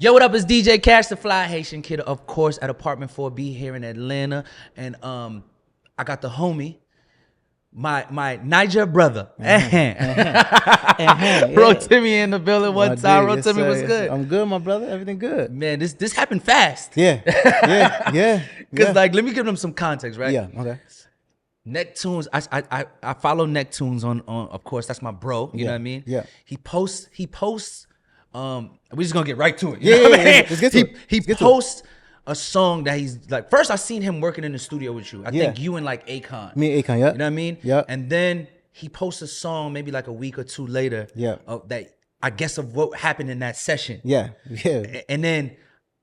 Yo, what up? It's DJ Kash, the Fly Haitian Kid, of course, at Apartment 4B here in Atlanta. And I got the homie, my Niger brother, Rotimi in the building one time. Rotimi was good. I'm good, my brother. Everything good. Man, this happened fast. Yeah. Because like, let me give them some context, right? Yeah. Okay. Neptunes, I follow Neptunes on of course, that's my bro. You know what I mean? Yeah. He posts. We're just gonna get right to it. Let's get to it. He posts a song that he's like. First, I seen him working in the studio with you. I think you and like Akon. Me and Akon, yeah. You know what I mean? Yeah. And then he posts a song maybe like a week or two later. Yeah. That I guess of what happened in that session. Yeah. And then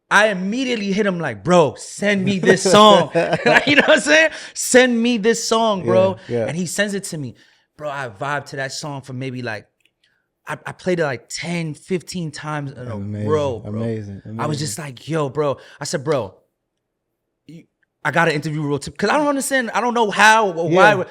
I immediately hit him like, bro, send me this song. Like, you know what I'm saying? Send me this song, bro. Yeah. And he sends it to me. Bro, I vibed to that song for maybe like, I played it like 10, 15 times in a row, bro. Amazing. I was just like, yo, bro. I said, bro, I got to interview Rotimi. Because I don't understand. I don't know how or why. A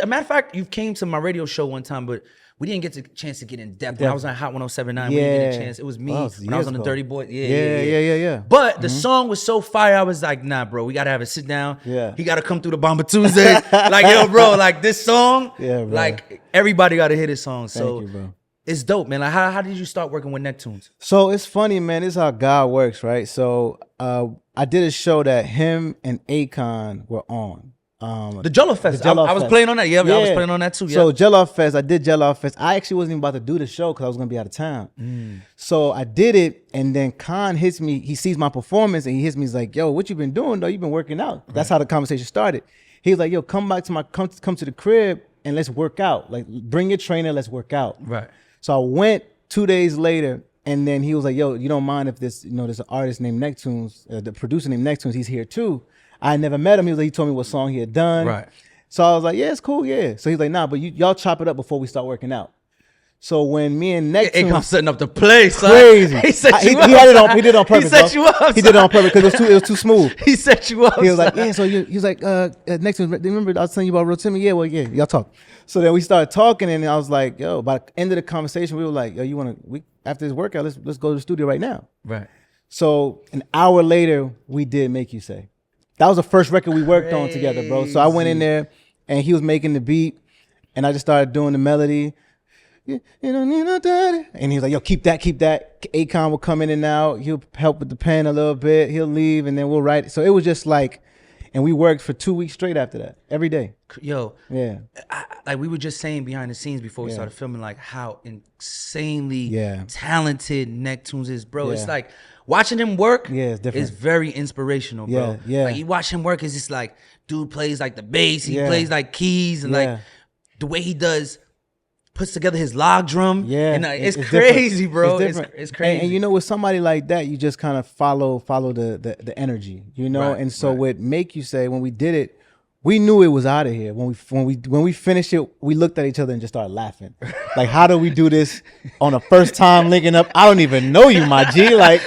matter of fact, you came to my radio show one time, but we didn't get the chance to get in depth. When I was on Hot 107.9, we didn't get a chance. It was me when I was on the Dirty Boy. Yeah. But the song was so fire, I was like, nah, bro, we got to have a sit down. Yeah. He got to come through the Bomba Tuesday. Like, yo, bro, like this song, like everybody got to hear this song. So Thank you, bro. It's dope, man. Like, how did you start working with Neptunes? So it's funny, man. This is how God works, right? So I did a show that him and Akon were on. The Jollof Fest. I was playing on that. Yeah, I was playing on that too. Yeah. So Jollof Fest, I did Jollof Fest. I actually wasn't even about to do the show because I was going to be out of town. So I did it, and then Khan hits me. He sees my performance, and he hits me. He's like, yo, what you been doing, though? You've been working out. That's how the conversation started. He was like, yo, come back to come to the crib, and let's work out. Like, bring your trainer, let's work out. Right. So I went 2 days later, and then he was like, yo, you don't mind if there's an artist named Neptunes, the producer named Neptunes, he's here too. I never met him. He told me what song he had done. Right. So I was like, yeah, it's cool, yeah. So he's like, nah, but y'all chop it up before we start working out. So when me and Neptunes, Akon setting up the place, crazy. He set you he up. He did it on purpose. He set you up. He did it on purpose because it was too smooth. He set you up. He was like, yeah. So he was like, Neptunes, remember I was telling you about Rotimi? Yeah, well, yeah, y'all talk. So then we started talking, and I was like, yo, by the end of the conversation, we were like, yo, after this workout, let's go to the studio right now. Right. So an hour later, we did Make You Say. That was the first record we worked on together, bro. So I went in there, and he was making the beat, and I just started doing the melody. You don't need no daddy. And he was like, yo, keep that. Akon will come in and out. He'll help with the pen a little bit. He'll leave, and then we'll write it. So it was just like, and we worked for 2 weeks straight after that, every day. Yo, yeah. Like we were just saying behind the scenes before we started filming, like how insanely talented Neptunes is, bro. Yeah. It's like watching him work it's different. is very inspirational, bro. Yeah. Like you watch him work, it's just like, dude plays like the bass, he plays like keys, and like the way he puts together his log drum. Yeah. And it's crazy, different. bro. It's crazy. And you know, with somebody like that, you just kind of follow the energy, you know? Right, and so with Make You Say, when we did it, we knew it was out of here. When we finished it, we looked at each other and just started laughing. Like, how do we do this on a first time linking up? I don't even know you, my G. Like,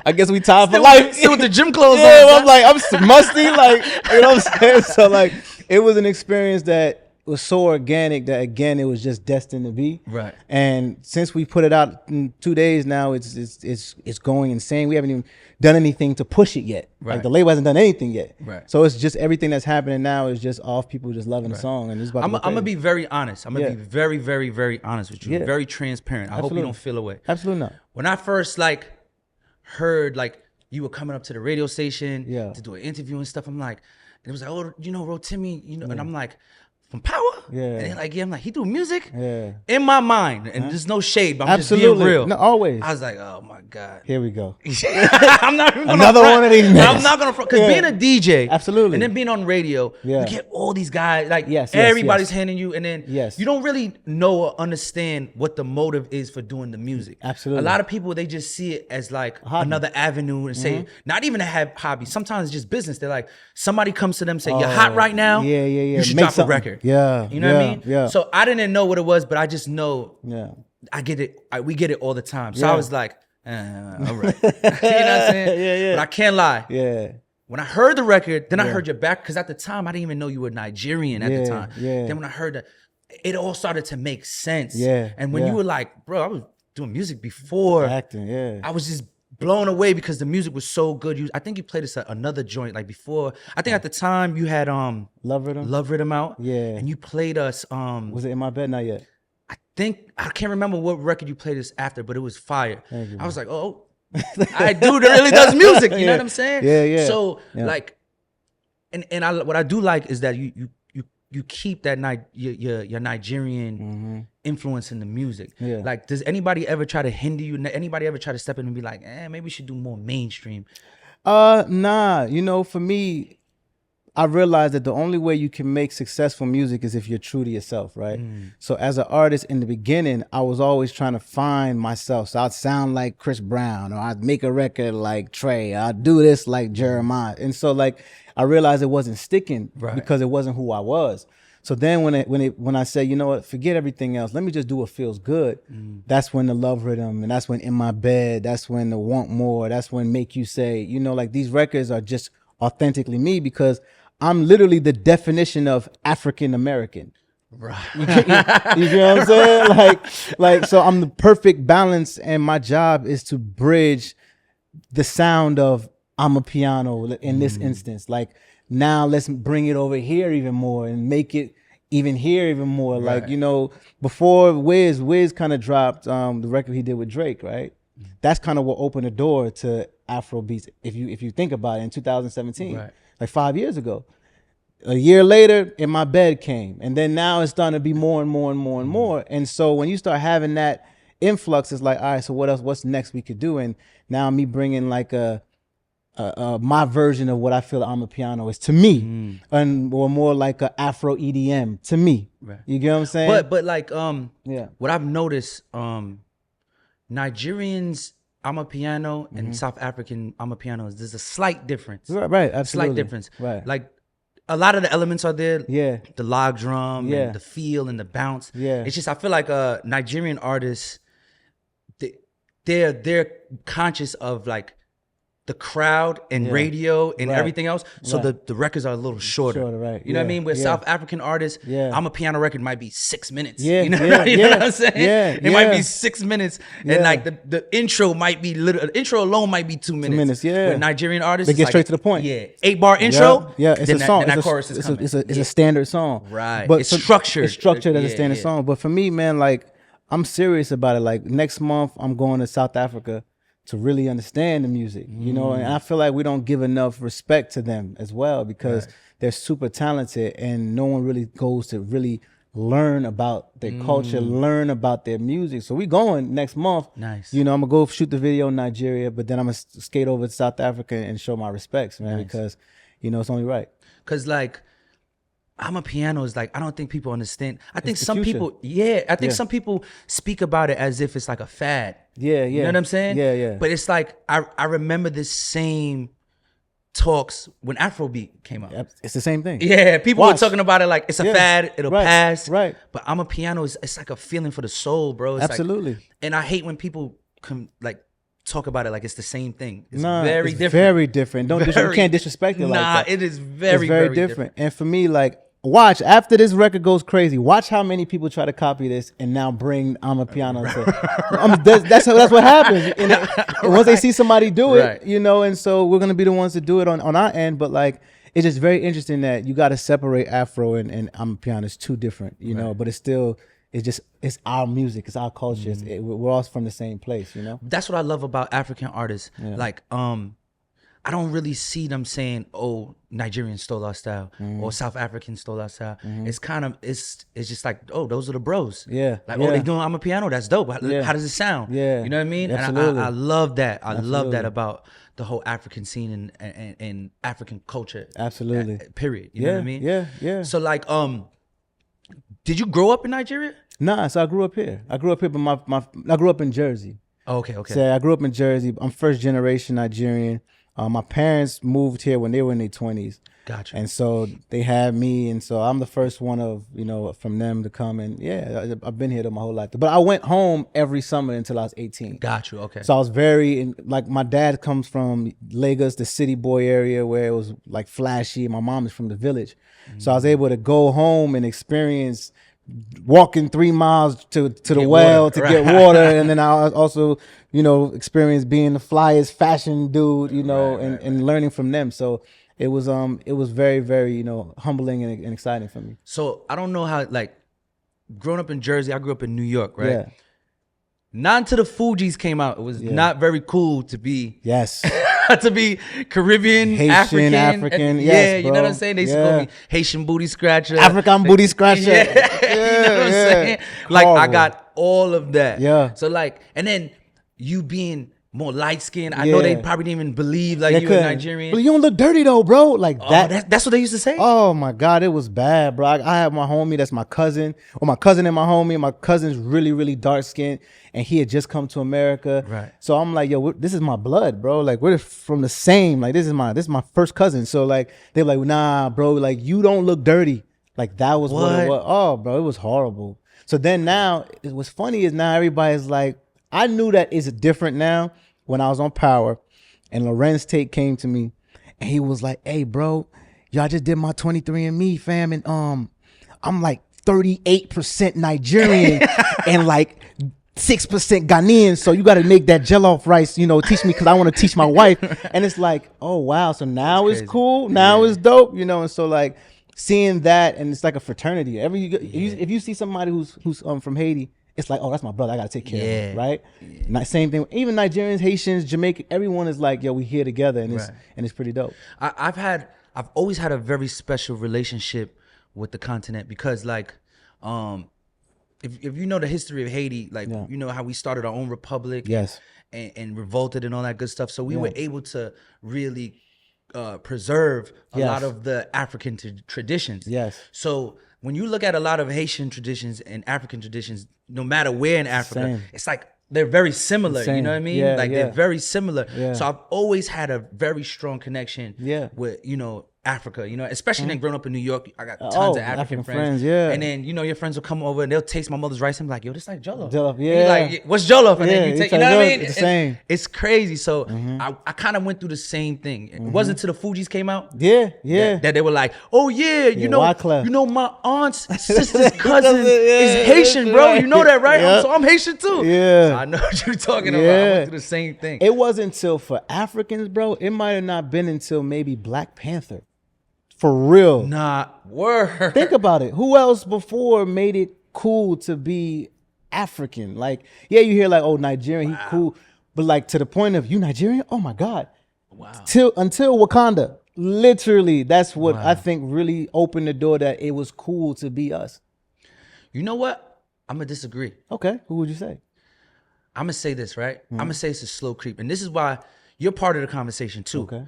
I guess we tied for life. Still with the gym clothes on. I'm like, I'm musty. Like, you know what I'm saying? So like, it was an experience that was so organic that, again, it was just destined to be. Right. And since we put it out in 2 days now, it's going insane. We haven't even done anything to push it yet. Right. Like, the label hasn't done anything yet. Right. So it's just everything that's happening now is just off people just loving the song, and it's about. I'm gonna be very honest. I'm gonna be very, very, very honest with you. Yeah. Very transparent. I hope you don't feel away. Absolutely not. When I first heard you were coming up to the radio station to do an interview and stuff, I'm like, and it was like, oh, Rotimi, and I'm like, from Power? Yeah. And they're like, I'm like, he do music? Yeah. In my mind, and there's no shade, but I'm Absolutely. just being real. No, always. I was like, oh my God. Here we go. I'm not even gonna Another front. one of these I'm not gonna front, because being a DJ, absolutely, and then being on radio, you get all these guys, everybody's handing you, and then you don't really know or understand what the motive is for doing the music. Absolutely. A lot of people, they just see it as like another avenue and say, not even to have hobbies. Sometimes it's just business. They're like, somebody comes to them and say, you're hot right now. Yeah. You should Make drop a record. Yeah. You know what I mean? Yeah. So I didn't know what it was, but I just know I get it. We get it all the time. So I was like, all right. You know what I'm saying? Yeah. But I can't lie. Yeah. When I heard the record, then I heard your back, because at the time I didn't even know you were Nigerian at the time. Yeah. Then when I heard that, it all started to make sense. Yeah. And when you were like, bro, I was doing music before. Acting, I was just blown away because the music was so good. I think you played us at another joint like before. I think at the time you had Love Rhythm. Love Rhythm out. Yeah. And you played us Was it In My Bed? Not yet. I can't remember what record you played us after, but it was fire. Thank you, I was like, oh, I dude that really does music. You know what I'm saying? Yeah. So like, and what I do like is that you keep that your Nigerian influence in the music. Yeah. Like, does anybody ever try to hinder you? Anybody ever try to step in and be like, maybe we should do more mainstream? Nah. You know, for me, I realized that the only way you can make successful music is if you're true to yourself, right? So as an artist in the beginning, I was always trying to find myself. So I'd sound like Chris Brown, or I'd make a record like Trey, I'd do this like Jeremiah. And so like I realized it wasn't sticking because it wasn't who I was. So then when I say, you know what, forget everything else, let me just do what feels good. That's when the Love Rhythm, and that's when In My Bed, that's when the Want More, that's when Make You Say, you know, like these records are just authentically me because I'm literally the definition of African American. Right. You know what I'm saying? Like, so I'm the perfect balance, and my job is to bridge the sound of I'm a piano in this instance. Like, now let's bring it over here even more and make it even here even more. Right. Like, you know, before Wiz kind of dropped the record he did with Drake, right? That's kind of what opened the door to Afro beats. If you think about it, in 2017. Right. Like 5 years ago. A year later, In My Bed came. And then now it's starting to be more and more and more and more. And so when you start having that influx, it's like, all right, so what else? What's next we could do? And now me bringing like my version of what I feel I'm a piano is to me, or more like a Afro EDM to me. Right. You get what I'm saying? But like what I've noticed, Nigerians I'm a piano and South African I'm a piano. There's a slight difference. Right, absolutely. Slight difference. Right. Like a lot of the elements are there. Yeah. The log drum and the feel and the bounce. Yeah. It's just I feel like Nigerian artists, they're conscious of like the crowd and radio and everything else. So the records are a little shorter. Right. You know what I mean? With South African artists, I'm a piano record might be 6 minutes. Yeah. You know what I'm saying? Yeah. It might be 6 minutes. And like the intro might be intro alone might be 2 minutes. 2 minutes, yeah. With Nigerian artists, they get like, straight to the point. Yeah. 8-bar intro. Yeah, it's a song. Then that chorus is coming. It's a standard song. Right. But it's structured. It's structured as a standard song. But for me, man, like I'm serious about it. Like next month I'm going to South Africa to really understand the music, you know, and I feel like we don't give enough respect to them as well because they're super talented and no one really goes to really learn about their culture, learn about their music. So we going next month. Nice. You know, I'm gonna go shoot the video in Nigeria, but then I'm gonna skate over to South Africa and show my respects, man, because, you know, it's only right. Because like, I'm a piano is like, I don't think people understand. I think some future. people, I think some people speak about it as if it's like a fad. Yeah. You know what I'm saying? Yeah. But it's like, I remember this same talks when Afrobeat came out. It's the same thing. Yeah, people were talking about it like it's a fad, it'll pass. Right. But I'm a piano, it's like a feeling for the soul, bro. It's Absolutely. Like, and I hate when people come like, talk about it like it's the same thing. It's it's different. Very different. You can't disrespect it like that. It is very different. And for me, like, watch after this record goes crazy. Watch how many people try to copy this and now bring I'm a piano. That's what happens. And once they see somebody do it, you know, and so we're gonna be the ones to do it on our end. But like, it's just very interesting that you got to separate Afro and I'm a piano. It's two different, you know, but it's still. It's our music, it's our culture. We're all from the same place, you know? That's what I love about African artists. Yeah. Like, I don't really see them saying, oh, Nigerians stole our style or South Africans stole our style. It's kind of, it's just like, oh, those are the bros. Yeah. Like, oh, they doing I'm a piano, that's dope. How does it sound? Yeah. You know what I mean? Absolutely. And I love that. I love that about the whole African scene and African culture. Absolutely. Period. You know what I mean? Yeah. So like, did you grow up in Nigeria? Nah, so I grew up here. But I grew up in Jersey. Oh, okay. So I grew up in Jersey. I'm first generation Nigerian. My parents moved here when they were in their 20s. Gotcha. And so they had me, and so I'm the first one of, you know, from them to come. And I've been here my whole life. But I went home every summer until I was 18. Got you. Okay. So I was like my dad comes from Lagos, the city boy area where it was like flashy. My mom is from the village. So I was able to go home and experience walking 3 miles to the well to get water, and then I also, experienced being the flyest fashion dude, and learning from them. So it was very, very, humbling and exciting for me. So I don't know how, like, growing up in Jersey, I grew up in New York, right? Yeah. Not until the Fugees came out, it was not very cool to be to be Caribbean, Haitian, African. yes, you know what I'm saying? They used to call me Haitian booty scratcher, African booty scratcher. You know what I'm saying? Like, I got all of that. Yeah. So like, and then you being more light skinned, I know they probably didn't even believe like you were Nigerian. But you don't look dirty though, bro. Like that's what they used to say. Oh my God, it was bad, bro. I have my homie that's my cousin, or my cousin and my homie. My cousin's really, really dark skinned, and he had just come to America. Right. So I'm like, yo, this is my blood, bro. Like, we're from the same. Like, this is my first cousin. So like, they're like, nah, bro. Like, you don't look dirty. Like, that was what it was. Oh, bro, it was horrible. So then now, what's funny is now everybody's like, I knew that it's different now when I was on Power, and Lorenz Tate came to me, and he was like, hey, bro, y'all just did my 23andMe, fam, and I'm like 38% Nigerian and like 6% Ghanaian, so you got to make that jollof rice, teach me, because I want to teach my wife. And it's like, oh, wow, so now it's cool, now it's dope, and so like seeing that, and it's like a fraternity. If you see somebody who's from Haiti, it's like, oh, that's my brother, I got to take care of him, right? Yeah. Same thing, even Nigerians, Haitians, Jamaican, everyone is like, yo, we here together, and it's pretty dope. I've always had a very special relationship with the continent, because like, if you know the history of Haiti, like, you know how we started our own republic, and revolted and all that good stuff. So we were able to really preserve a lot of the African traditions. Yes. So when you look at a lot of Haitian traditions and African traditions, no matter where in Africa, it's like they're very similar. You know what I mean? They're very similar. So I've always had a very strong connection with, Africa, especially then growing up in New York, I got tons of African friends. And then, your friends will come over and they'll taste my mother's rice and be like, yo, this like jollof. Jollof, And you're like, what's jollof? And then you take, you know what I mean? It's the same. It's crazy. So I kind of went through the same thing. It wasn't until the Fugees came out. That they were like, oh yeah, you know my aunt's sister's cousin is Haitian, bro. You know that, right? So I'm Haitian too. So I know what you're talking about. I went through the same thing. It wasn't until for Africans, bro, it might have not been until maybe Black Panther. For real. Nah, word. Think about it. Who else before made it cool to be African? Like, you hear like, oh, Nigerian, he cool. But like, to the point of, you Nigerian? Oh my God. Wow. Until Wakanda. Literally, that's what I think really opened the door, that it was cool to be us. You know what? I'm going to disagree. Okay. Who would you say? I'm going to say this, right? I'm going to say it's a slow creep. And this is why you're part of the conversation too. Okay.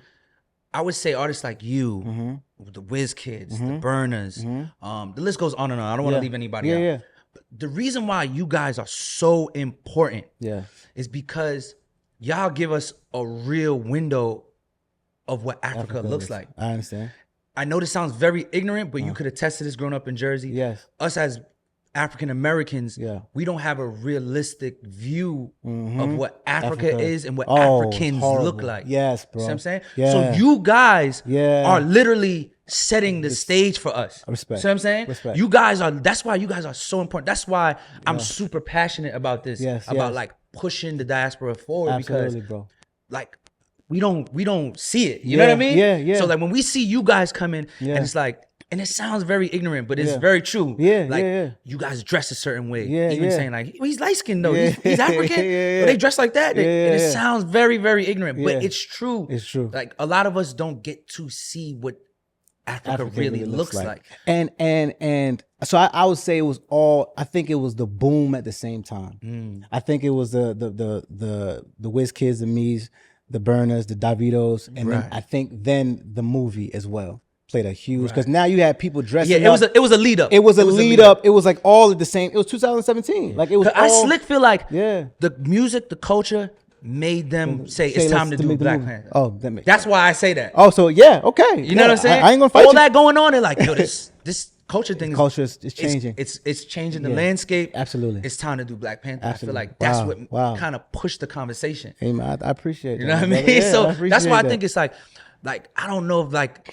I would say artists like you, the Whiz Kids, the Burners, the list goes on and on. I don't want to leave anybody out. But the reason why you guys are so important is because y'all give us a real window of what Africa looks like. I understand. I know this sounds very ignorant, but you could attest to this growing up in Jersey. Yes. Us as African Americans, we don't have a realistic view of what Africa is and what Africans look like. Yes, bro. See what I'm saying? Yeah. So you guys are literally setting the stage for us. Respect. See what I'm saying? Respect. You guys are, that's why you guys are so important. That's why I'm super passionate about this, about like pushing the diaspora forward. Absolutely, because bro. like we don't see it. You know what I mean? Yeah. So like when we see you guys come in and it's like, and it sounds very ignorant, but it's very true. You guys dress a certain way. Even saying like, he's light skinned though. He's African. But they dress like that. And it sounds very, very ignorant, but it's true. It's true. Like a lot of us don't get to see what Africa really looks like. And so I would say it was all, I think it was the boom at the same time. I think it was the Whiz Kids, the Me's, the Burners, the Davidos, and then I think then the movie as well played a huge, because now you had people dressing up. It was a lead up. It was a lead up. It was like all at the same. It was 2017. Like it was. I slick feel like the music, the culture made them say it's time to do Black Panther. Oh, that's why I say that. Oh, so okay. You know what I'm saying? I ain't gonna fight all that going on. They're like, yo, this culture thing is changing. It's changing the landscape. Absolutely. It's time to do Black Panther. Absolutely. I feel like that's what kind of pushed the conversation. Hey man, I appreciate that. You know what I mean? Yeah, so that's why I think it's like I don't know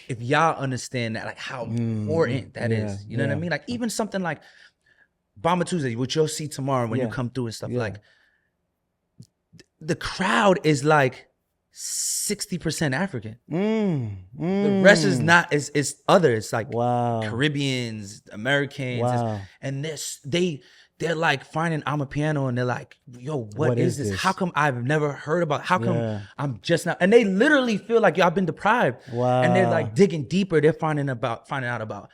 if y'all understand that, like how important that is. You know what I mean? Like even something like Bomber Tuesday, which you'll see tomorrow when you Yeah. come through and stuff, Yeah. like the crowd is like 60% African. The rest is not is other. It's like Wow. Caribbeans, Americans, Wow. and they're like finding Amapiano and they're like, yo, what is this? this? How come I've never heard about? How come Yeah. I'm just not? And they literally feel like, yo, I've been deprived. Wow. And they're like digging deeper. They're finding out about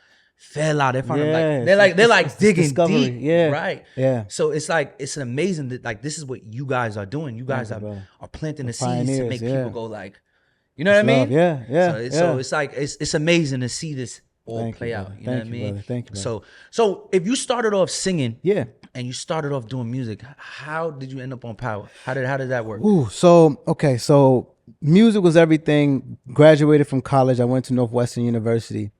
Fela. They're finding Yeah, they're like it's digging discovery. deep. Yeah. Right. Yeah. So it's like it's amazing that like this is what you guys are doing. You guys are planting the seeds to pioneers, make yeah. people go like, you know what I mean? Love. Yeah, yeah. So it's like it's amazing to see this all Thank you, play out. brother. You know what I Thank you, mean? brother. Thank you, brother. So if you started off singing, Yeah. and you started off doing music, how did you end up on Power? How did that work? Ooh, so music was everything. Graduated from college. I went to Northwestern University.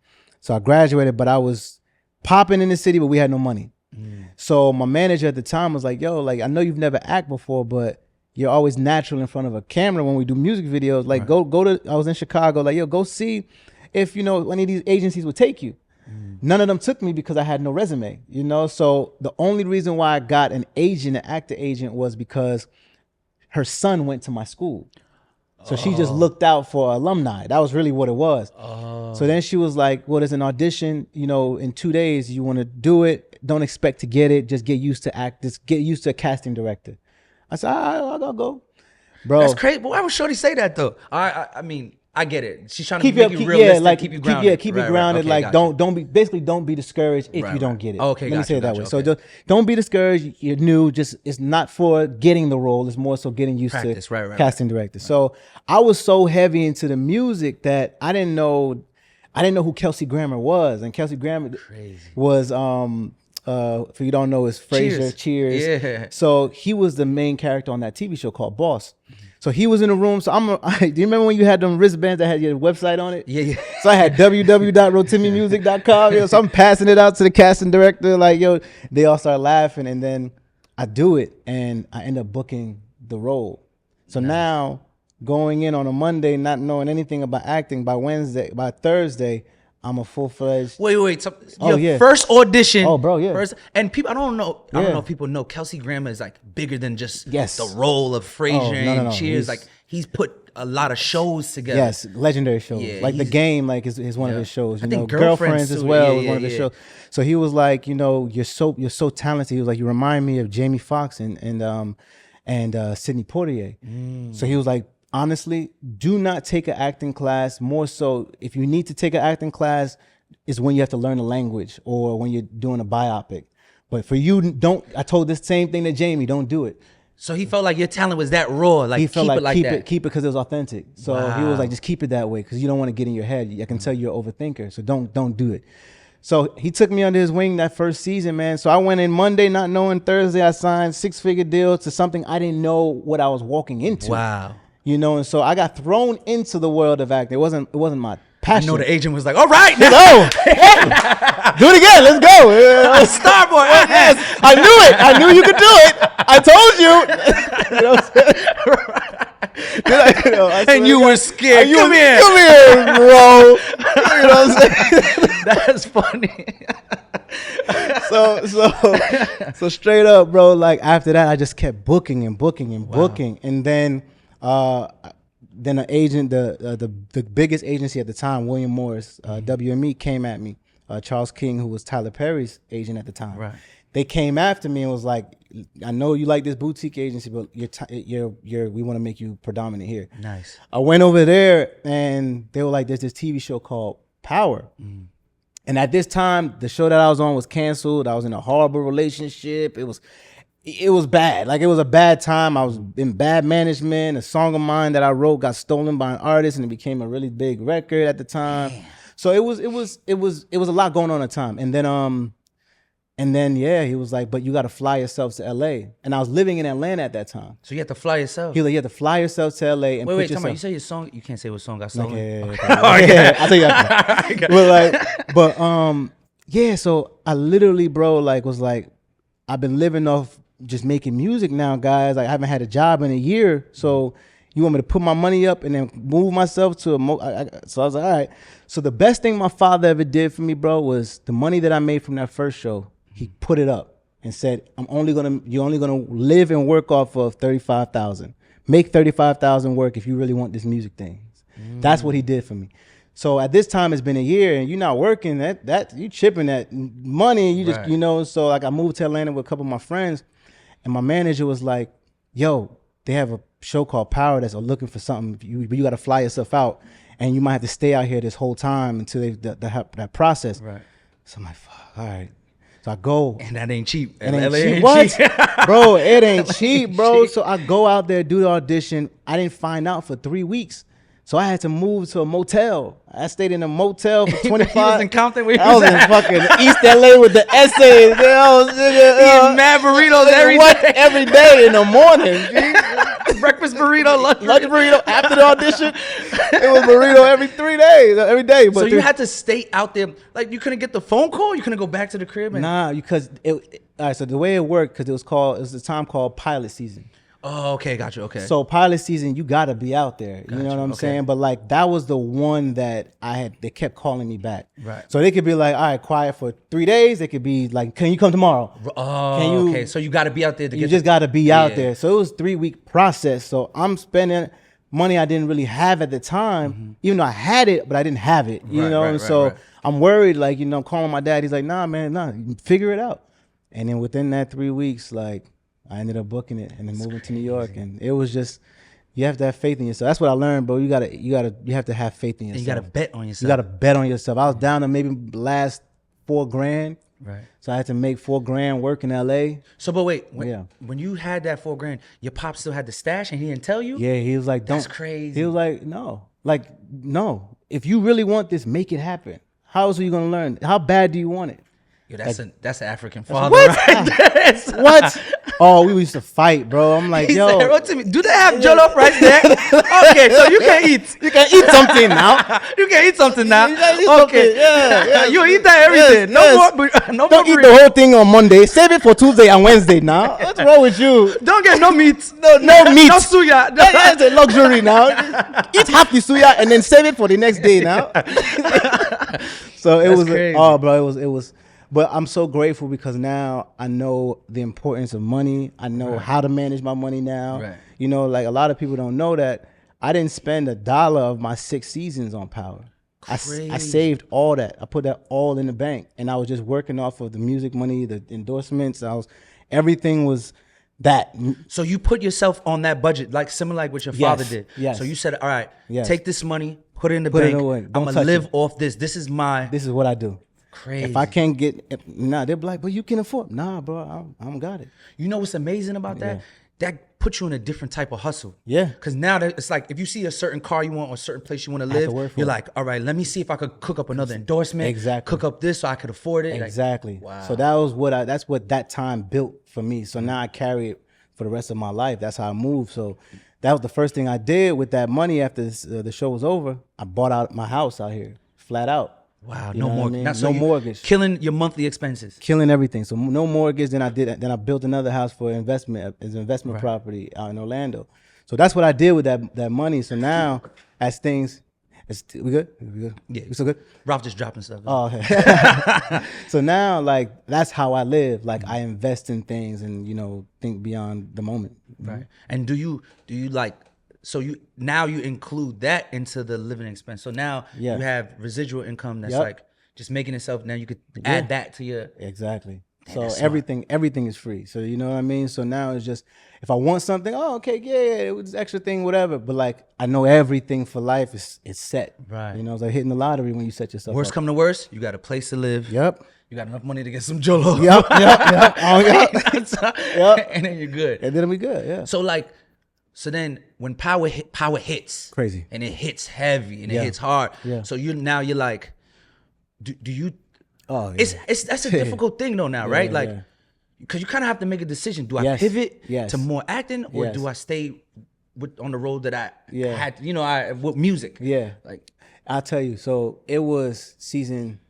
So I graduated, but I was popping in the city, but we had no money. So my manager at the time was like, yo, like, I know you've never acted before, but you're always natural in front of a camera when we do music videos. Like, go to, I was in Chicago, like, yo, go see if, you know, any of these agencies would take you. None of them took me because I had no resume, you know? So the only reason why I got an agent, an actor agent, was because her son went to my school. So she just looked out for alumni. That was really what it was. So then she was like, well, there's an audition, you know, in 2 days. You want to do it. Don't expect to get it. Just get used to act. Just get used to a casting director. I said, all right, I'll go. Bro. That's crazy. But why would Shorty say that though? I mean, I get it. She's trying to Keep make you, you realistic, keep you keep grounded. you Right, grounded. right. Okay, like gotcha. don't be discouraged if Right, you don't right. get it. Okay, let me gotcha, say it that gotcha, way. So okay. just don't be discouraged. You're new. Just it's not for getting the role. It's more so getting used Practice, to right, casting director. So I was so heavy into the music that I didn't know who Kelsey Grammer was, and Kelsey Grammer was for you don't know is Frasier. Cheers. Yeah. So he was the main character on that TV show called Boss. So he was in the room. So do you remember when you had them wristbands that had your website on it? Yeah. So I had www.rotimimusic.com. Yo, so I'm passing it out to the casting director. Like, yo, they all start laughing. And then I do it and I end up booking the role. So now going in on a Monday, not knowing anything about acting, by Thursday, I'm a full-fledged. Wait. So Oh, your yeah. first audition. Oh, bro, yeah. And people, I don't know Yeah. if people know Kelsey Grammer is like bigger than just Yes. the role of Frasier Oh, no, and no. Cheers. He's- Like he's put a lot of shows together. Yes, legendary shows. Yeah, like The he's- Game, like is one of Yeah. his shows. I You think know, Girlfriends as too. well Yeah, was one of yeah, his yeah. shows. So he was like, you know, you're so talented. He was like, you remind me of Jamie Foxx and Sidney Poitier. So he was like, honestly, do not take an acting class. More so, if you need to take an acting class, is when you have to learn the language or when you're doing a biopic. But for you, don't. I told this same thing to Jamie. Don't do it. So he felt like your talent was that raw. Like He felt keep like it like keep that. it because it was authentic. So he was like, just keep it that way because you don't want to get in your head. I can tell you're an overthinker. So don't do it. So he took me under his wing that first season, man. So I went in Monday not knowing. Thursday I signed 6-figure deal to something I didn't know what I was walking into. Wow. You know, and so I got thrown into the world of acting. It wasn't my I passion. know the agent was like, all right, now. Go. Do it again. Let's go. Starboy. Yes, I knew it. I knew you could do it. I told you. You know what I'm saying? You know, I swear And to you God. were scared. You Come was- here. Come here, bro. You know what I'm saying? That's funny. So straight up, bro. Like after that, I just kept booking and booking and booking, and then an agent, the biggest agency at the time, William Morris, WME, came at me. Charles King, who was Tyler Perry's agent at the time, Right. They came after me and was like, "I know you like this boutique agency, but we want to make you predominant here." Nice. I went over there and they were like, "There's this TV show called Power." And at this time, the show that I was on was canceled. I was in a horrible relationship. It was bad. Like it was a bad time. I was in bad management. A song of mine that I wrote got stolen by an artist and it became a really big record at the time. Damn. So it was a lot going on at the time. And then yeah, he was like, "But you got to fly yourself to LA." And I was living in Atlanta at that time. So you had to fly yourself. He was like, "You have to fly yourself to LA and Wait, put come on. yourself." You say your song. You can't say what song got stolen. Yeah. I'll tell you after. Yeah, so I literally, bro, like was like, I've been living off just making music now, guys. Like I haven't had a job in a year. So you want me to put my money up and then move myself to so I was like, all right. So the best thing my father ever did for me, bro, was the money that I made from that first show, he put it up. and said, you're only gonna live and work off of 35,000. Make 35,000 work if you really want this music thing. That's what he did for me. So at this time, it's been a year, and you're not working. That you chipping that money. You just So like I moved to Atlanta with a couple of my friends, and my manager was like, "Yo, they have a show called Power that's looking for something. You got to fly yourself out, and you might have to stay out here this whole time until they that process." Right. So I'm like, "Fuck, all right." So I go, and that ain't cheap. It ain't cheap. What, bro? It ain't cheap, bro. So I go out there, do the audition. I didn't find out for 3 weeks. So I had to move to a motel. I stayed in a motel for 25. He was in Compton. I was in fucking East LA with the essays. Eating mad burritos every day in the morning. Breakfast burrito, lunch burrito. After the audition, it was burrito every 3 days, every day. But so you had to stay out there. Like you couldn't get the phone call. You couldn't go back to the crib. Nah, because all right. So the way it worked, because it was a time called pilot season. Oh, okay, gotcha. Okay. So pilot season, you gotta be out there. You know what I'm saying? But like that was the one that they kept calling me back. Right. So they could be like, all right, quiet for 3 days. They could be like, can you come tomorrow? Oh, okay. So you gotta be out there to You just gotta be out there. So it was a 3-week process. So I'm spending money I didn't really have at the time, even though I had it, but I didn't have it. You know? And so I'm worried, like, calling my dad. He's like, nah, man, figure it out. And then within that 3 weeks, like, I ended up booking it and then moving to New York, and it was just, you have to have faith in yourself. That's what I learned, bro. You have to have faith in yourself. And you gotta bet on yourself. You gotta bet on yourself. I was down to maybe last $4,000. Right. So I had to make $4,000 work in LA. So, but wait, when you had that $4,000, your pop still had the stash, and he didn't tell you? Yeah, he was like, That's crazy. He was like, no. If you really want this, make it happen. How else are you gonna learn? How bad do you want it? Yo, that's an African father right there. What? Oh, we used to fight, bro. I'm like, yo. Said, Rotimi, do they have jollof rice there? Okay, so you can eat. You can eat something now. You can eat something now. You can eat okay. something. Yeah. You eat that every day. No more. Don't eat the whole thing on Monday. Save it for Tuesday and Wednesday now. What's wrong with you? Don't get no meat. No meat. No suya. That's a luxury now. Eat half the suya and then save it for the next day now. So it was crazy. Oh, bro, it was. But I'm so grateful because now I know the importance of money. I know how to manage my money now. Right. Like a lot of people don't know that I didn't spend $1 of my 6 seasons on Power. I saved all that. I put that all in the bank, and I was just working off of the music money, the endorsements. Everything was that. So you put yourself on that budget, like similar like what your father did. Yes. So you said, all right, Yes. take this money, put it in the bank. I'm gonna live off this. This is what I do. Crazy. If I can't they'll be like, but you can afford. Nah, bro, I don't got it. You know what's amazing about that? Yeah. That puts you in a different type of hustle. Yeah. Because now it's like if you see a certain car you want or a certain place you want to have to live, work for you're it. like, all right, let me see if I could cook up another endorsement. Exactly. Cook up this so I could afford it. Exactly. Like, wow. So that's what that time built for me. So now I carry it for the rest of my life. That's how I move. So that was the first thing I did with that money after the show was over. I bought out my house out here, flat out. Wow, You no know what I mortgage. mean? Now, so No you mortgage. Killing your monthly expenses. Killing everything. So no mortgage. Then I built another house for investment as an investment property out in Orlando. So that's what I did with that money. So now as things, we good? We good? Yeah. We still good? Ralph just dropping stuff. Oh, okay. So now, like, that's how I live. Like, I invest in things and, think beyond the moment. Right. And do you like, so you include that into the living expense. So now you have residual income that's like just making itself. Now you could add that to your. Exactly. Man, so that's everything is free. So you know what I mean? So now it's just, if I want something, it was extra thing, whatever. But like, I know everything for life is set. Right. It's like hitting the lottery when you set yourself Worst up. come to worst, you got a place to live. Yep. You got enough money to get some Jolo. Yep. Oh, yep. And then you're good. And then we good. Yeah. So then when power hits. Crazy. And it hits heavy and it hits hard. Yeah. So you're like, do you? Oh, yeah. That's a difficult thing though now, right? Yeah, like, yeah. because you kind of have to make a decision. Do I pivot to more acting, or Yes. do I stay on the road that I Yeah. had? With music. Yeah. Like, I'll tell you. So it was season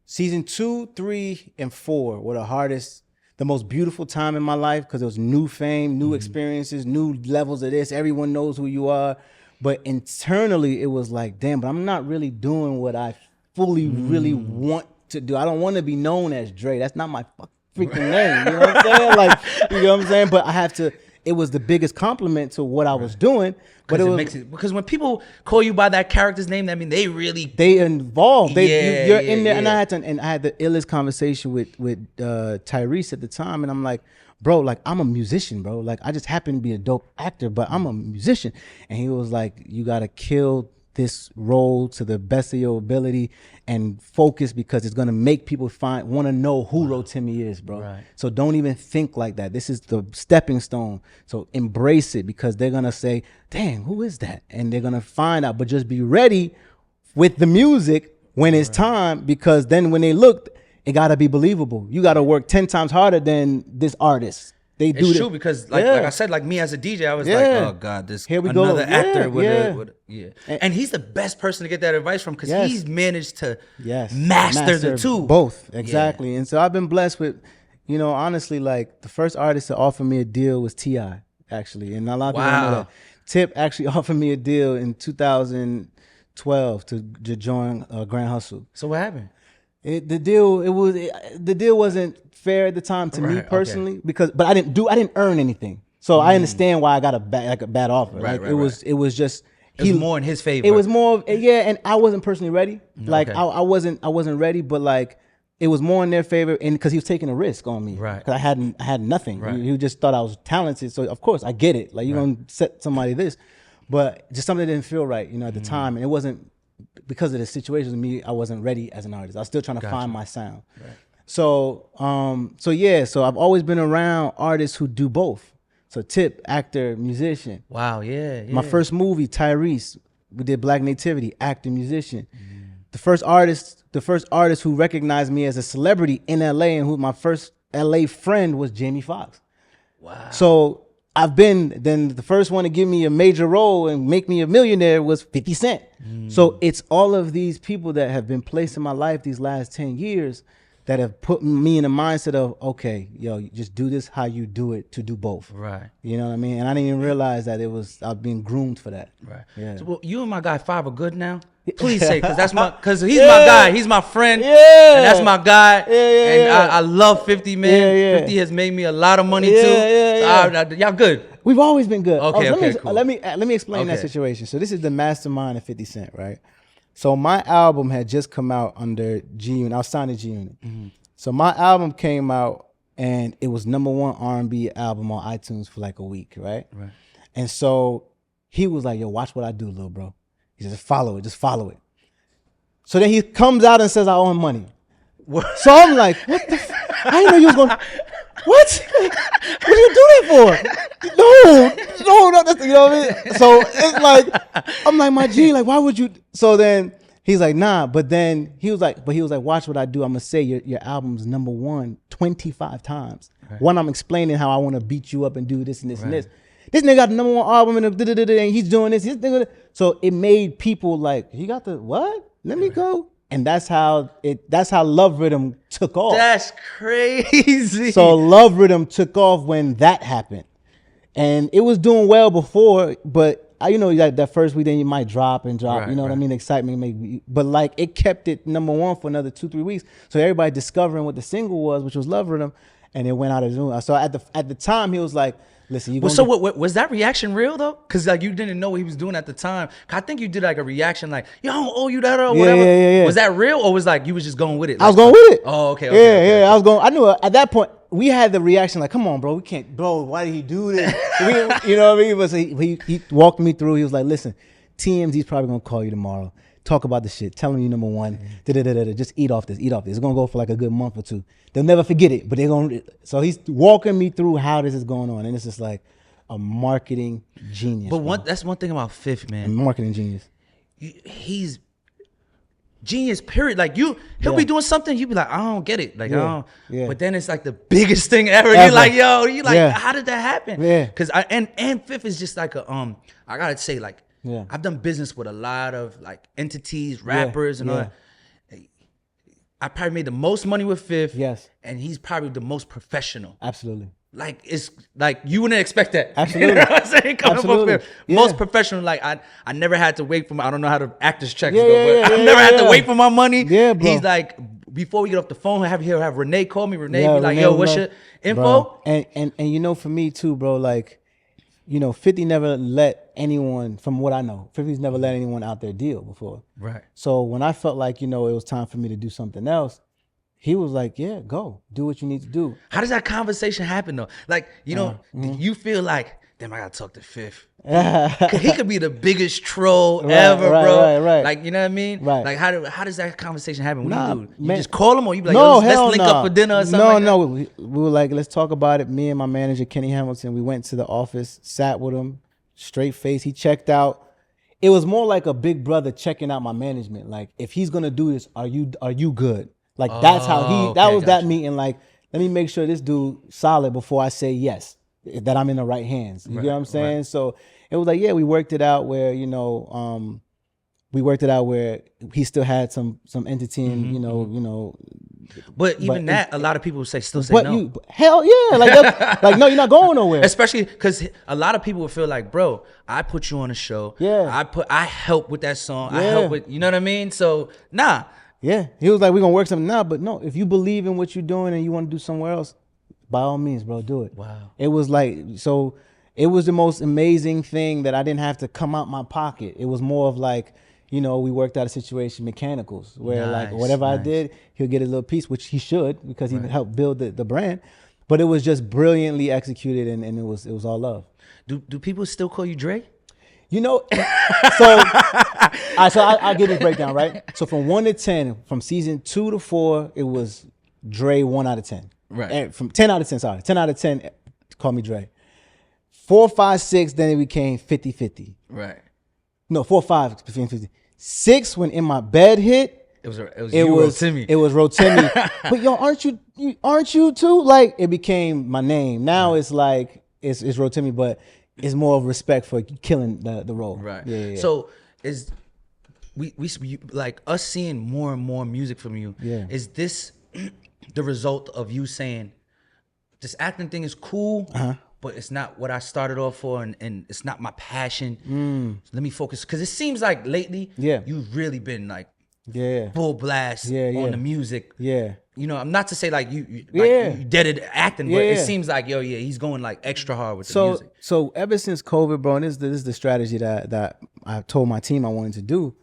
2, 3, and 4 were the most beautiful time in my life because it was new fame, new experiences, new levels of this. Everyone knows who you are. But internally, it was like, damn, but I'm not really doing what I fully really want to do. I don't want to be known as Dre. That's not my freaking name. You know what I'm saying? Like, you know what I'm saying? But I have to. It was the biggest compliment to what I was doing. But it makes it, because when people call you by that character's name, I mean they involved. You're in there, yeah. and I had the illest conversation with Tyrese at the time, and I'm like, bro, like I'm a musician, bro. Like I just happen to be a dope actor, but I'm a musician. And he was like, you gotta kill this role to the best of your ability and focus, because it's gonna make people want to know who Rotimi is, bro. Right. So don't even think like that. This is the stepping stone. So embrace it, because they're gonna say, dang, who is that? And they're gonna find out. But just be ready with the music when it's time, because then when they look, it gotta be believable. You gotta work 10 times harder than this artist. It's true, because like I said, like me as a DJ, I was like, oh God, this another actor and he's the best person to get that advice from, because he's managed to master the two. Both, exactly. And so I've been blessed with, you know, honestly, like the first artist to offer me a deal was T.I., actually. And a lot of people don't know that. Tip actually offered me a deal in 2012 to join Grand Hustle. So what happened? The deal wasn't fair at the time to me personally, but I didn't earn anything. So I understand why I got a bad offer. It was just more in his favor. It was more and I wasn't personally ready. Like I wasn't ready, but like it was more in their favor, and because he was taking a risk on me. Right. Because I had nothing. Right. He just thought I was talented. So of course I get it. Like you're gonna set somebody this, but just something that didn't feel right, you know, at the time, and it wasn't because of the situation with me. I wasn't ready as an artist. I was still trying to find my sound. Right. So I've always been around artists who do both. So Tip, actor, musician. Wow, yeah. My first movie, Tyrese, we did Black Nativity, actor, musician. The first artist who recognized me as a celebrity in LA, and who my first LA friend was Jamie Foxx. Wow. So then the first one to give me a major role and make me a millionaire was 50 Cent. So it's all of these people that have been placed in my life these last 10 years that have put me in the mindset of, okay, yo, you just do this how you do it, to do both. Right. You know what I mean? And I didn't even realize that I was being groomed for that. Right. Yeah. So, well, you and my guy Five are good now? Please say, because he's my guy. He's my friend. Yeah. And that's my guy. And I love 50, man. 50 has made me a lot of money too. Y'all good. We've always been good. Okay, cool. Let me explain that situation. So this is the mastermind of 50 Cent, right? So my album had just come out under G Unit. I was signed to G Unit. So my album came out, and it was #1 R&B album on iTunes for like a week, right? Right. And so he was like, yo, watch what I do, little bro. He said, just follow it. So then he comes out and says, I owe him money. So I'm like, what the I didn't know you was going to... What? What do you do that for? No, that's, you know what I mean? So it's like, I'm like, my G, like, why would you? So then he's like, nah, but then he was like, watch what I do. I'm going to say your album's #1 25 times. Right. One, I'm explaining how I want to beat you up and do this and this and this. This nigga got the #1 album and he's doing this. So it made people like, he got the what? Let me go. And that's how Love Rhythm took off. That's crazy. So Love Rhythm took off when that happened. And it was doing well before, but that first week then you might drop, you know what I mean? Excitement but like it kept it #1 for another 2-3 weeks. So everybody discovering what the single was, which was Love Rhythm, and it went out of Zoom. So at the time he was like, listen, what was that reaction real though? Because like you didn't know what he was doing at the time. I think you did like a reaction like, yo, I don't owe you that or whatever. Yeah. Was that real, or was like you was just going with it? Like, I was going with it. Oh, okay. I was going. I knew at that point we had the reaction like, come on, bro, we can't, bro. Why did he do this? You know what I mean? But so he walked me through. He was like, listen, TMZ's probably gonna call you tomorrow. Talk about the shit. Tell them you #1. Just eat off this. It's gonna go for like a good month or two. They'll never forget it. But they're gonna. So he's walking me through how this is going on, and it's just like a marketing genius. But that's one thing about Fifth, man. A marketing genius. He's genius. Period. Like he'll be doing something. You be like, I don't get it. Like I don't. Yeah. But then it's like the biggest thing ever. You're like, yo. You like, how did that happen? Yeah. Because and Fifth is just like a I gotta say like. Yeah. I've done business with a lot of like entities, rappers, and all that. I probably made the most money with Fifth. Yes. And he's probably the most professional. Absolutely. Like it's like you wouldn't expect that. Absolutely. You know what I'm saying? Absolutely. Most professional. Like I never had to wait for I don't know how the actors checks go, but I never had to wait for my money. Yeah, bro. He's like before we get off the phone, have Renee call me. Renee Yeah, be like, Renee yo, will what's know. your info? Bro. And you know, for me too, bro, like, you know, 50 never let anyone, from what I know, 50's never let anyone out their deal before. Right. So when I felt like, you know, it was time for me to do something else, he was like, yeah, go. Do what you need to do. How does that conversation happen though? Like, you know, you feel like, damn, I gotta talk to Fifth. He could be the biggest troll ever, bro. Right. Like, you know what I mean? Right. Like, how does that conversation happen? What Nah, do you do? You man. just call him, or you be like, No, yo, let's hell link no. up for dinner or something? No, like we were like, let's talk about it. Me and my manager, Kenny Hamilton, we went to the office, sat with him, straight face. He checked out. It was more like a big brother checking out my management. Like, if he's gonna do this, are you good? Like, that's how that was that meeting. Like, let me make sure this dude solid before I say yes, that I'm in the right hands. You get what I'm saying? Right. So it was like, yeah, we worked it out where, you know, he still had some entity and, you know. But even a lot of people still say no. Hell yeah. Like, no, you're not going nowhere. Especially because a lot of people would feel like, bro, I put you on a show. Yeah. I help with that song. Yeah. I help with, you know what I mean? So, nah. Yeah. He was like, we're going to work something now. But no, if you believe in what you're doing and you want to do somewhere else, by all means, bro, do it. Wow. It was like, so it was the most amazing thing that I didn't have to come out my pocket. It was more of like, you know, we worked out a situation, mechanicals, where like whatever I did, he'll get a little piece, which he should, because he helped build the brand. But it was just brilliantly executed, and it was all love. Do people still call you Dre? You know, so I'll give this breakdown, right? So from 1 to 10, from season 2 to 4, it was Dre 1 out of 10. Right. And from 10 out of 10, 10 out of 10, call me Dre. 4, 5, 6, then it became 50-50. Right. No, 4, 5 became 50. 6, when In My Bed hit, it was Rotimi. It was Rotimi. But yo, aren't you too? Like, it became my name. Now it's like it's Rotimi, but it's more of respect for killing the role. Right. Yeah. So is we like us seeing more and more music from you. Yeah. Is this the result of you saying this acting thing is cool? But it's not what I started off for, and it's not my passion. Let me focus, because it seems like lately, you've really been like, full blast on the music. Yeah, you know, I'm not to say like you dead at acting, but it seems like he's going like extra hard with the music. So ever since COVID, bro, and this is the strategy that I told my team I wanted to do.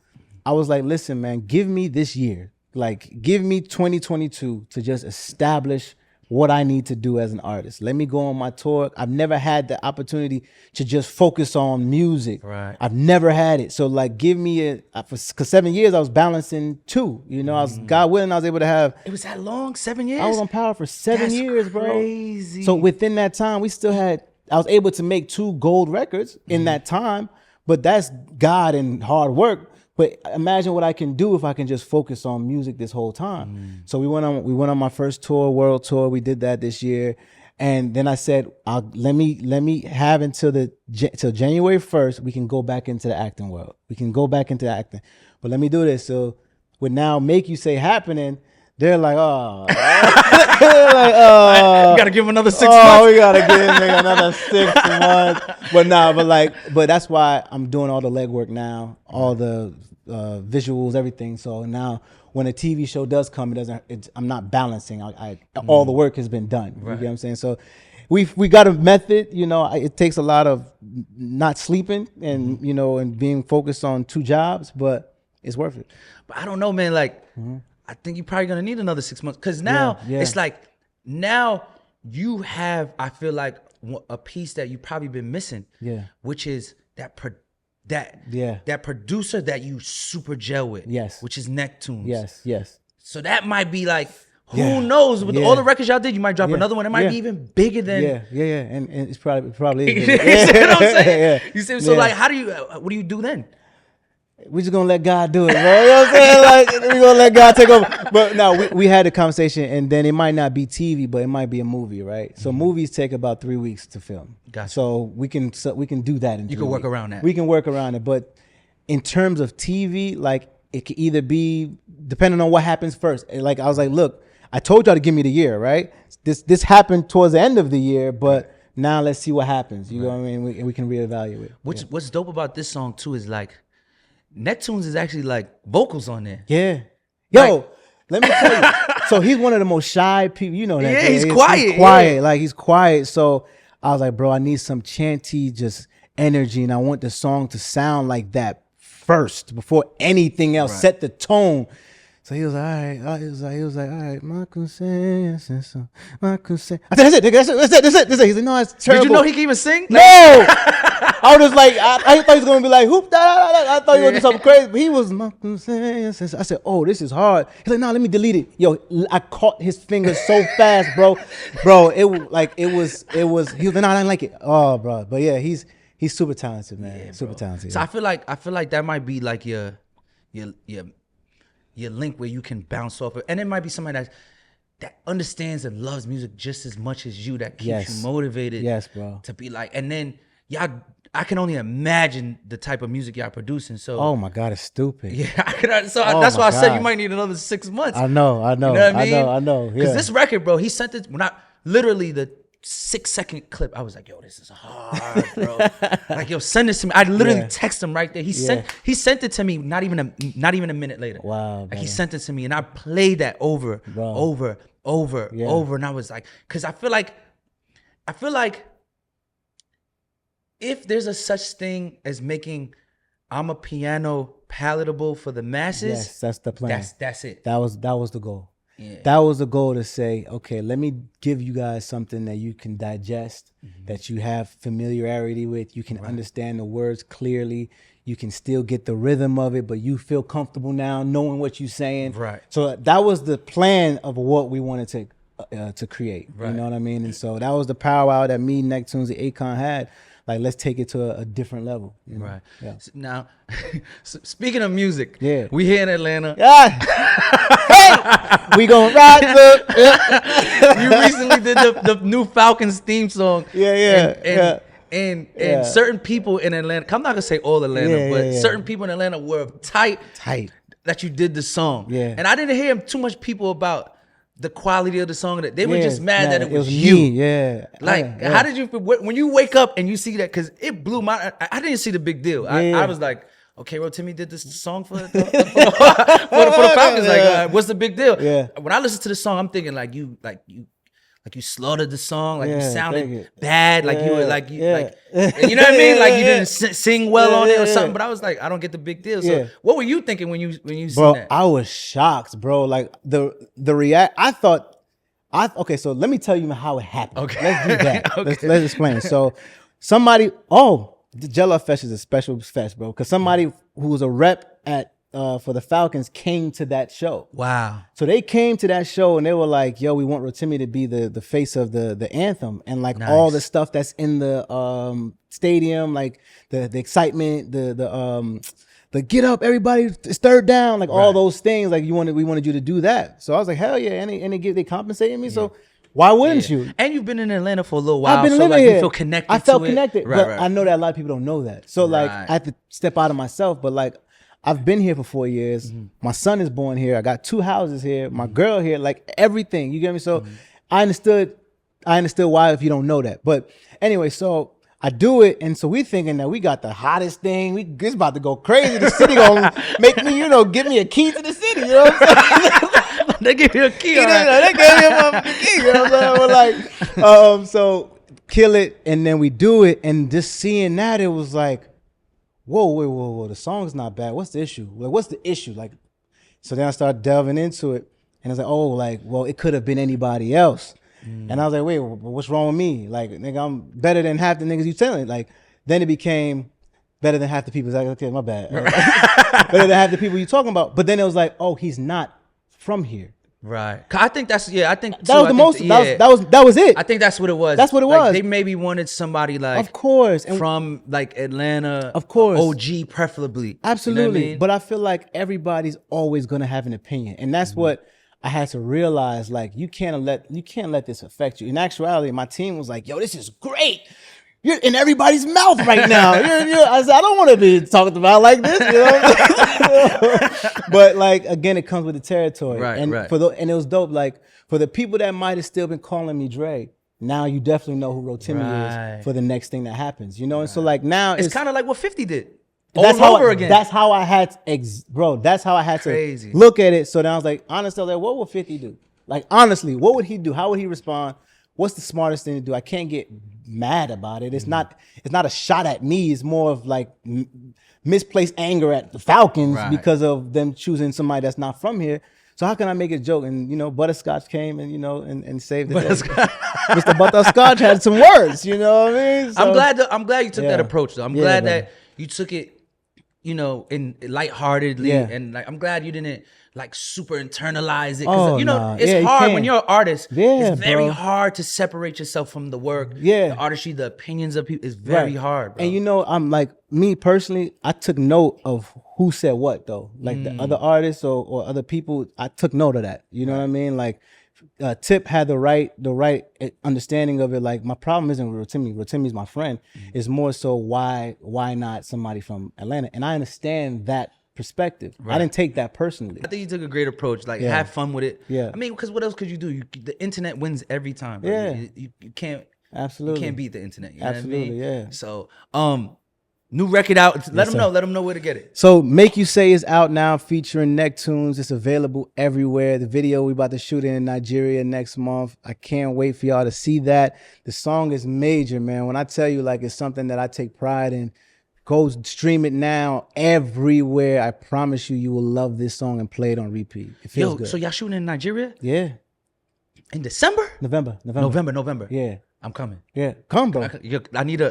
I was like, listen, man, give me this year, like give me 2022 to just establish what I need to do as an artist. Let me go on my tour. I've never had the opportunity to just focus on music. Right. I've never had it. So like, give me because 7 years I was balancing 2. You know, I was, God willing, I was able to have. It was that long, 7 years? I was on Power for 7 years, bro. Crazy. So within that time, I was able to make 2 gold records in that time, but that's God and hard work. But imagine what I can do if I can just focus on music this whole time. So we went on my first tour, world tour. We did that this year, and then I said, let me have till January 1st. We can go back into the acting world. We can go back into acting, but let me do this. So with now Make You Say happening, they're like, oh, you gotta give him another 6 months. Oh, we gotta give him another 6 months. But that's why I'm doing all the legwork now, all the visuals, everything. So now when a TV show does come, I'm not balancing. All the work has been done. You get what I'm saying? So we got a method. You know, it takes a lot of not sleeping and you know and being focused on 2 jobs, but it's worth it. But I don't know, man. Like. I think you're probably gonna need another 6 months, because now it's like now you have, I feel like, a piece that you probably been missing, which is that producer that you super gel with, which is Neptunes. Yes. So that might be like, who knows, with all the records y'all did, you might drop another one. It might be even bigger than and it's probably is you see what I'm saying? You see, so like, what do you do then? We just gonna let God do it, bro. You know what I'm saying? Like, we gonna let God take over. But no, we had a conversation, and then it might not be TV, but it might be a movie, right? So movies take about 3 weeks to film. Gotcha. So we can do that. You can work around that. We can work around it, but in terms of TV, like it could either be depending on what happens first. Like I was like, look, I told y'all to give me the year, right? This happened towards the end of the year, but now let's see what happens. You know what I mean? We can reevaluate. What's dope about this song too is like, Neptunes is actually like vocals on there. Yeah. Yo, Let me tell you. So he's one of the most shy people. You know that. Yeah, bro. he's quiet. He's quiet. Yeah. Like he's quiet. So I was like, bro, I need some chanty just energy, and I want the song to sound like that first before anything else. Right. Set the tone. So he was like, all right. He was like, all right, my consent. I said, that's it, nigga. That's it. He's like, no, it's terrible. Did you know he can even sing? No. I was like, I thought he was gonna be like, whoop, da, da, da, da. I thought he was gonna do something crazy, but he was my consent. I said, oh, this is hard. He's like, no, let me delete it. Yo, I caught his fingers so fast, bro. It was like, he was like, no, I didn't like it. Oh, bro. But yeah, he's super talented, man. Yeah, super bro. talented. So Yeah. I feel like that might be like your link where you can bounce off of, and it might be somebody that understands and loves music just as much as you, that keeps you motivated. Yes, bro. To be like, and then I can only imagine the type of music y'all producing. So Oh my God, it's stupid. yeah, that's Oh why I said you God. might need another 6 months. I know. You know what I mean? I know. Because Yeah. this record, bro, he sent it when I literally the 6-second clip. I was like, yo, this is hard, bro. Like, yo, send this to me. I literally text him right there. He sent it to me not even a minute later. Wow, Like, he brother. sent it to me, and I played that over, Bro. over, and I was like, because I feel like if there's a such thing as making I'm a Piano palatable for the masses, Yes, that's the plan. that's it. That was the goal. Yeah. That was the goal, to say, okay, let me give you guys something that you can digest, that you have familiarity with, you can understand the words clearly, you can still get the rhythm of it, but you feel comfortable now knowing what you're saying. Right. So that was the plan of what we wanted to create. Right. You know what I mean? And so that was the powwow that me, Neptunes, and Akon had. Like, let's take it to a different level. You know? Right. Yeah. Now, speaking of music, Yeah. we here in Atlanta. Hey, we gonna ride the. You recently did the new Falcons theme song. And certain people in Atlanta, I'm not gonna say all Atlanta, but certain people in Atlanta were tight that you did the song. Yeah. And I didn't hear too much people about the quality of the song. That they were just mad that it was me. you. Yeah. Like, how did you, when you wake up and you see that? Because it blew my, I didn't see the big deal. I was like, okay, Rotimi did this song for the Falcons. Like, what's the big deal? Yeah. When I listen to the song, I'm thinking like you slaughtered the song. Like, you Yeah, sounded bad. Like, you were you know what I mean? Like, you didn't sing well on it or something. But I was like, I don't get the big deal. So what were you thinking when you seen Bro, that? I was shocked, bro. Like, the okay, so let me tell you how it happened. Okay. Let's do that. Okay. Let's explain. So the Jello Fest is a special fest, bro. Because somebody who was a rep for the Falcons came to that show. Wow. So they came to that show and they were like, yo, we want Rotimi to be the face of the anthem, and like all the stuff that's in the stadium, like the excitement, the get up, everybody, it's third down, like all those things. Like we wanted you to do that. So I was like, hell yeah, and they compensating me. So why wouldn't you? And you've been in Atlanta for a little while. I've been so living like here. You feel connected. I felt to connected, it. but I know that a lot of people don't know that. So like Right. I have to step out of myself. But like, I've been here for 4 years. My son is born here. I got 2 houses here. My girl here. Like, everything. You get me? So I understood why, if you don't know that. But anyway, so I do it, and so we thinking that we got the hottest thing. It's about to go crazy. The city gonna make me, give me a key to the city. You know what I'm saying? They give you a key. They gave me a motherfucking key. You know what I'm saying? We're like, so kill it, and then we do it, and just seeing that, it was like, whoa, the song's not bad. What's the issue? Like, what's the issue? Like, so then I started delving into it, and I was like, well, it could have been anybody else. And I was like, wait, what's wrong with me? Like, nigga, I'm better than half the niggas you telling. Like, then it became better than half the people. Like, okay, my bad. Better than half the people you talking about. But then it was like, oh, he's not from here. Right. I think that was it. I think that's what it was. That's what it like, was. They maybe wanted somebody like, of course, and from like Atlanta, of course, OG preferably. Absolutely. You know what I mean? But I feel like everybody's always gonna have an opinion, and that's what I had to realize. Like, you can't let this affect you. In actuality, my team was like, "Yo, this is great. You're in everybody's mouth right now." I said, I don't want to be talked about like this, you know. But like, again, it comes with the territory, Right, and right. and it was dope. Like, for the people that might have still been calling me Dre, now you definitely know who Rotimi is for the next thing that happens, you know. And so like now it's kind of like what 50 did. Again. That's how I had, bro. That's how I had Crazy. to look at it. So then I was like, honestly, I was like, what would 50 do? Like, honestly, what would he do? How would he respond? What's the smartest thing to do? I can't get mad about it. It's not a shot at me. It's more of like misplaced anger at the Falcons because of them choosing somebody that's not from here. So how can I make a joke? And Butterscotch came and and saved the day. Mr. Butterscotch had some words. You know what I mean? So, I'm glad you took that approach though. I'm glad that you took it, in lightheartedly, and like I'm glad you didn't like super internalize it. Because it's hard when you're an artist. Yeah, it's very hard to separate yourself from the work. Yeah, the artistry, the opinions of people is very hard, bro. And I'm like, me personally, I took note of who said what though. Like the other artists or other people, I took note of that. You know what I mean? Like Tip had the right understanding of it. Like my problem isn't with Rotimi. Rotimi's my friend. It's more so why not somebody from Atlanta? And I understand that perspective. I didn't take that personally. I think you took a great approach. Like have fun with it. Yeah. I mean, because what else could you do? The internet wins every time. Bro. Yeah. You can't. Absolutely. You can't beat the internet. You Absolutely. know what I mean? Yeah. So new record out. Let them know where to get it. So Make You Say is out now, featuring Neptunes. It's available everywhere. The video we about to shoot in Nigeria next month. I can't wait for y'all to see that. The song is major, man. When I tell you, like, it's something that I take pride in. Go stream it now everywhere. I promise you will love this song and play it on repeat. It feels good. So y'all shooting in Nigeria? Yeah. In December? November. Yeah. I'm coming. Yeah, come, bro. I need a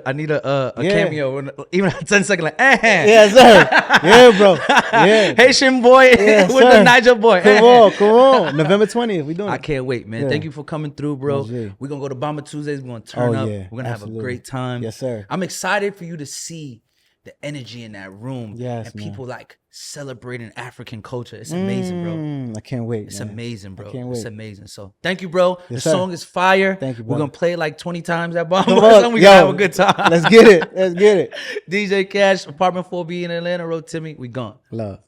cameo, even a 10-second like, Yes, sir. Yeah, bro. Yeah. Haitian boy with the Niger boy. Come on. November 20th, we doing it. I can't wait, man. Yeah. Thank you for coming through, bro. We're going to go to Bamba Tuesdays. We're going to turn up. We're going to have a great time. Yes, sir. I'm excited for you to see the energy in that room. Yes, and people like celebrating African culture. It's amazing, bro. I can't wait. It's amazing, bro. I can't wait. It's amazing. So thank you, bro. Yes, the song is fire. Thank you, bro. We're gonna play it like 20 times at Bomb. We're gonna have a good time. Let's get it. DJ Kash, Apartment 4B in Atlanta, Rotimi. We gone. Love.